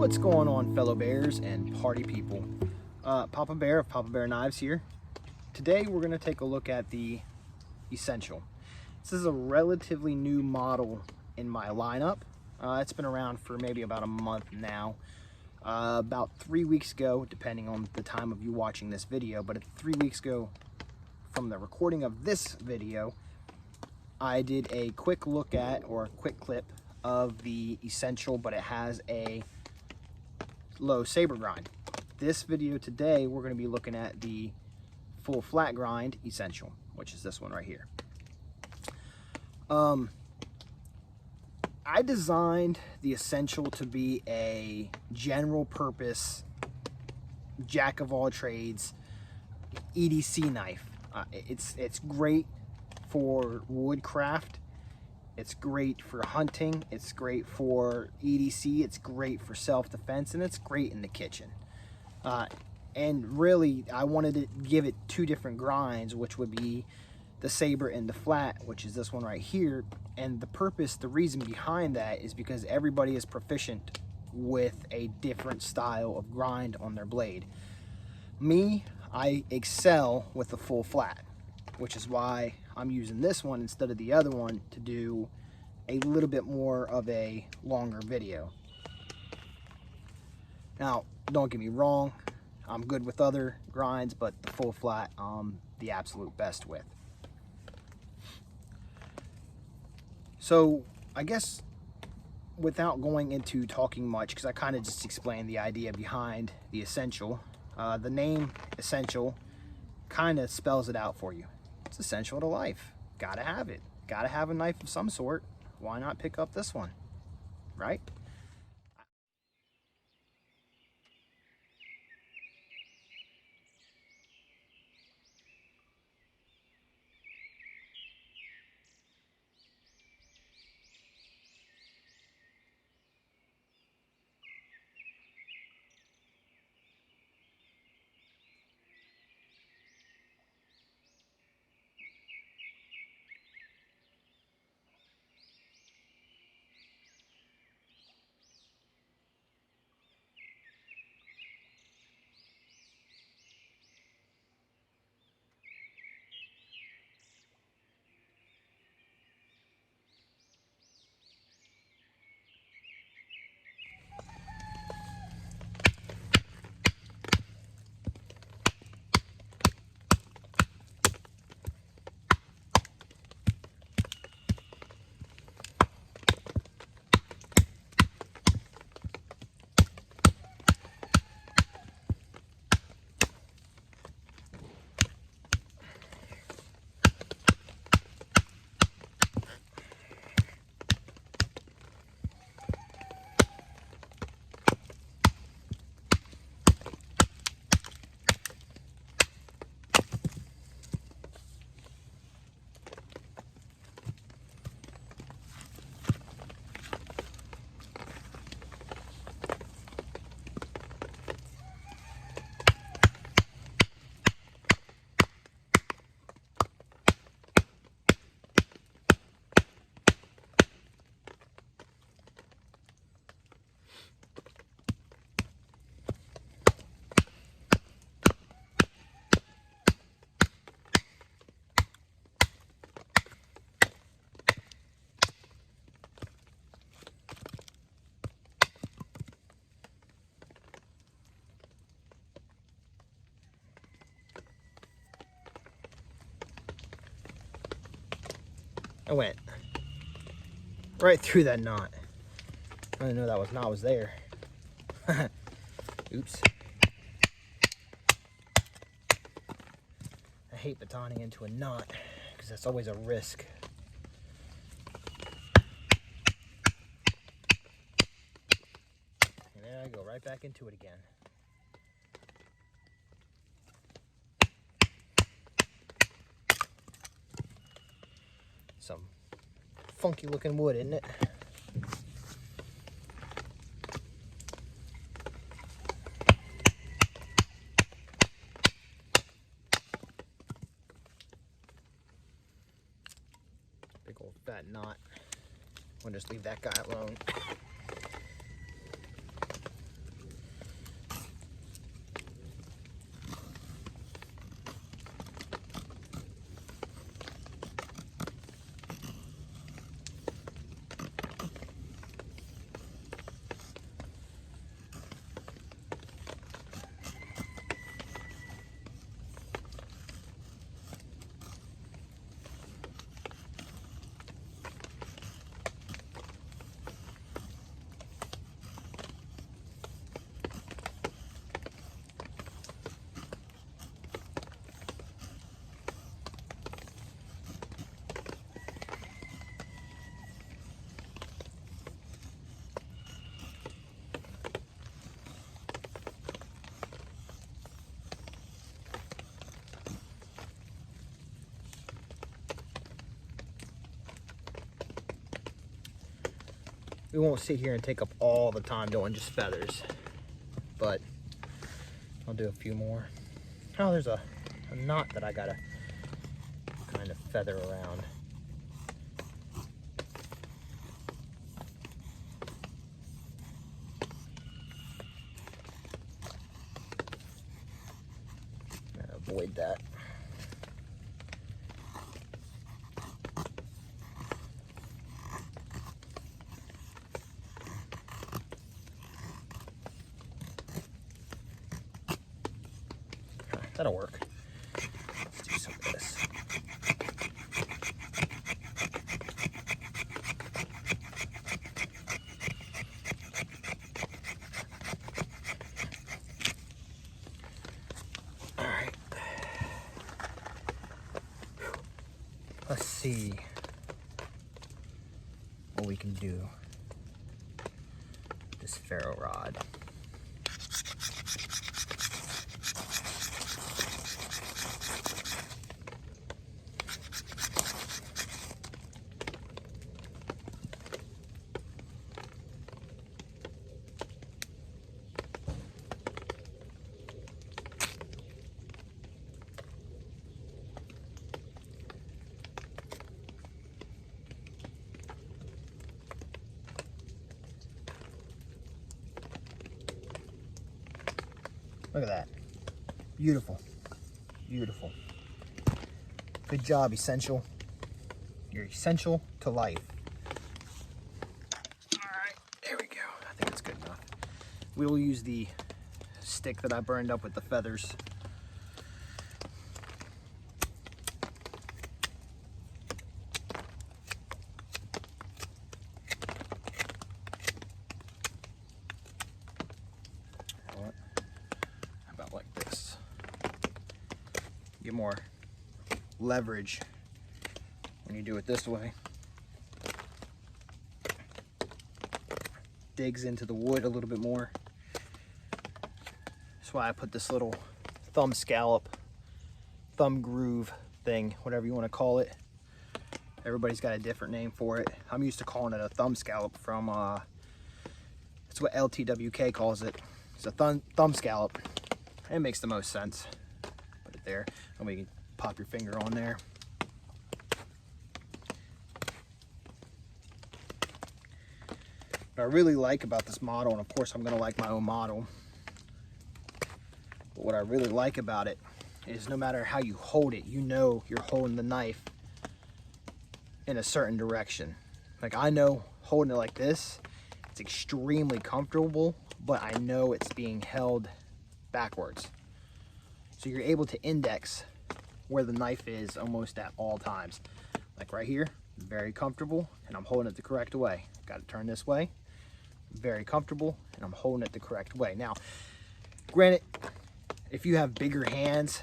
What's going on, fellow bears and party people? Papa Bear of Papa Bear Knives here. Today we're going to take a look at the Essential. This is a relatively new model in my lineup. It's been around for maybe about a month now. About 3 weeks ago, depending on the time of you watching this video, but 3 weeks ago from the recording of this video, I did a quick look at, or a quick clip of the Essential, but it has a low saber grind. This video today, we're going to be looking at the full flat grind Essential, which is this one right here. I designed the Essential to be a general purpose, jack of all trades EDC knife. It's great for woodcraft. It's great for hunting, it's great for EDC, it's great for self-defense, and it's great in the kitchen. And really, I wanted to give it two different grinds, which would be the saber and the flat, which is this one right here. And the reason behind that is because everybody is proficient with a different style of grind on their blade. Me, I excel with the full flat, which is why I'm using this one instead of the other one to do a little bit more of a longer video. Now, don't get me wrong, I'm good with other grinds, but the full flat I'm the absolute best with. So I guess without going into talking much, because I kind of just explained the idea behind the Essential, the name Essential kind of spells it out for you. It's essential to life. Gotta have it. Gotta have a knife of some sort. Why not pick up this one, right? I went right through that knot. I didn't know that knot was there. Oops. I hate batoning into a knot because that's always a risk. And there I go, right back into it again. Some funky looking wood, isn't it? Big old fat knot. We'll just leave that guy alone. we won't sit here and take up all the time doing just feathers, but I'll do a few more. Oh, there's a knot that I gotta kind of feather around. Avoid that. That'll work. Let's do some of this. All right. Let's see what we can do with this ferro rod. Look at that. Beautiful. Beautiful. Good job, Essential. You're essential to life. Alright, there we go. I think it's good enough. We will use the stick that I burned up with the feathers. Like this. Get more leverage when you do it this way. Digs into the wood a little bit more. That's why I put this little thumb scallop, thumb groove thing, whatever you want to call it. Everybody's got a different name for it. I'm used to calling it a thumb scallop from, that's what LTWK calls it. It's a thumb scallop. It makes the most sense. Put it there, and we can pop your finger on there. What I really like about this model, and of course I'm gonna like my own model, but what I really like about it is no matter how you hold it, you know you're holding the knife in a certain direction. Like, I know holding it like this, it's extremely comfortable, but I know it's being held backwards. So you're able to index where the knife is almost at all times. Like right here, very comfortable, and I'm holding it the correct way. Got to turn this way, very comfortable, and I'm holding it the correct way. Now, granted, if you have bigger hands,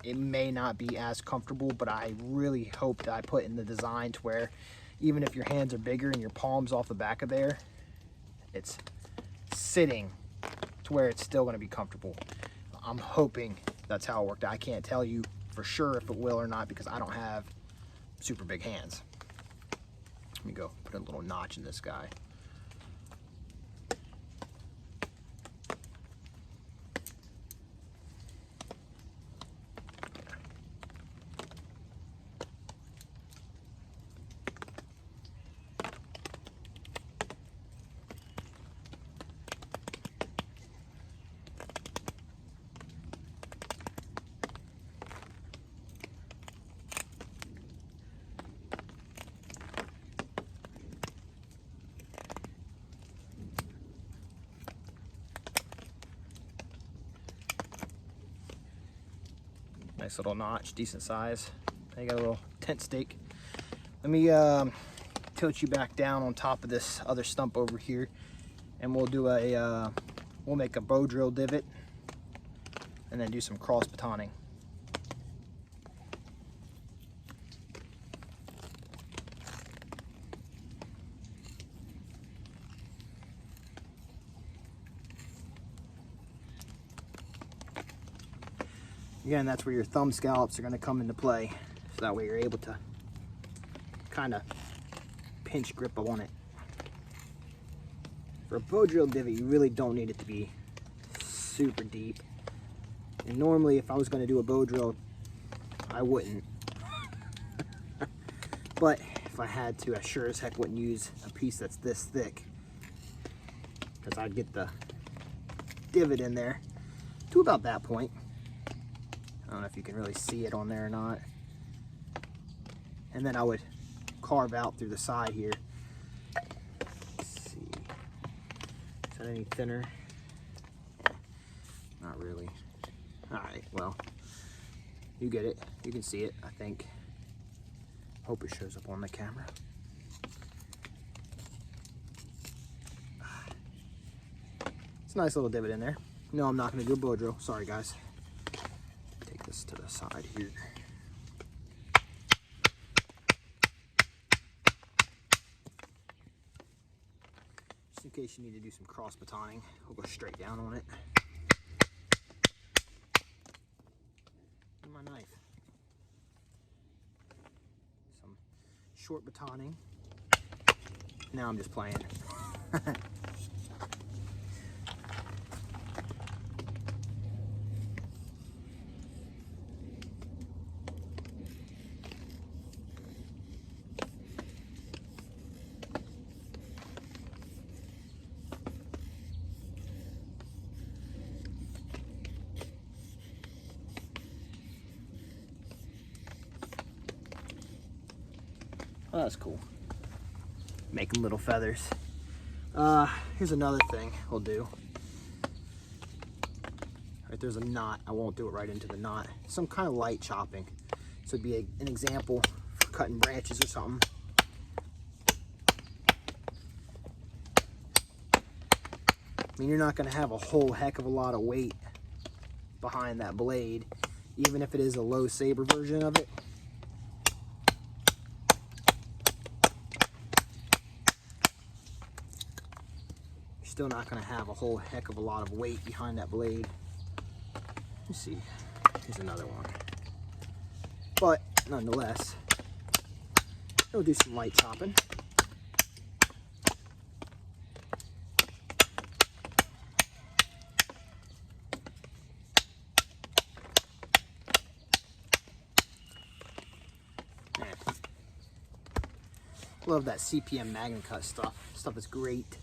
it may not be as comfortable, but I really hope that I put in the design to where even if your hands are bigger and your palms off the back of there, it's sitting to where it's still going to be comfortable. I'm hoping that's how it worked. I can't tell you for sure if it will or not because I don't have super big hands. Let me go put a little notch in this guy. Nice little notch, decent size. I got a little tent stake. Let me tilt you back down on top of this other stump over here, and we'll do a we'll make a bow drill divot and then do some cross batoning. Again, that's where your thumb scallops are going to come into play. So that way you're able to kind of pinch grip on it. For a bow drill divot, you really don't need it to be super deep. And normally, if I was going to do a bow drill, I wouldn't. But if I had to, I sure as heck wouldn't use a piece that's this thick, because I'd get the divot in there to about that point. I don't know if you can really see it on there or not. And then I would carve out through the side here. Let's see. Is that any thinner? Not really. Alright, well, you get it. You can see it, I think. Hope it shows up on the camera. It's a nice little divot in there. No, I'm not going to do a bow drill. Sorry, guys. Take this to the side here. Just in case you need to do some cross batoning, we'll go straight down on it. And my knife. Some short batoning. Now I'm just playing. Oh, that's cool. Making little feathers. Here's another thing we'll do. Right, there's a knot. I won't do it right into the knot. Some kind of light chopping. This would be an example for cutting branches or something. I mean, you're not going to have a whole heck of a lot of weight behind that blade, even if it is a low saber version of it. Still not going to have a whole heck of a lot of weight behind that blade. Let's see. Here's another one. But nonetheless, it'll do some light chopping. Man. Love that CPM magnacut stuff. Stuff is great.